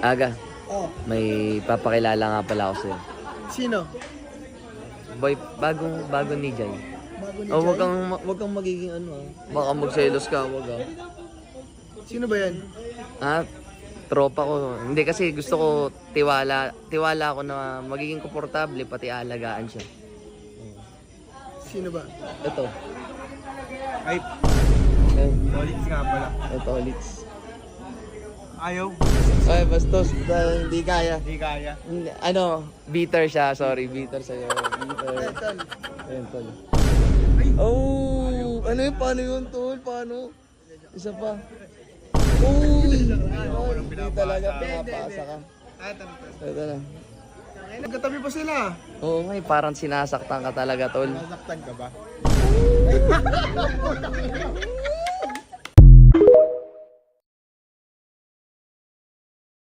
Aga, Oh, may papakilala nga pala ako sa'yo. sino? Boy, bago ni Jay. Bago ni Oh, Jai? wag kang magiging ano ah. Baka magselos ka, wag ah. Sino ba yan? Ah, tropa ko. Hindi kasi gusto ko tiwala ako na magiging komportable pati alagaan siya. Sino ba? Ito. Ay, Eh, Olix nga pala. ito, Olix. Ayaw. Ay, bastos. Hindi kaya. Hindi kaya. Hindi, ano, bitter siya. Sorry, bitter sa'yo. Bitter. Tol. Ayun, tol. Oh! Ano yun? Paano yun, tol? Paano? Isa pa. Oh! Hindi talaga. Pinapasa ka. Ito na. Nagkatabi pa sila. Oo nga, parang sinasaktan ka talaga, tol. Nasaktan ka ba?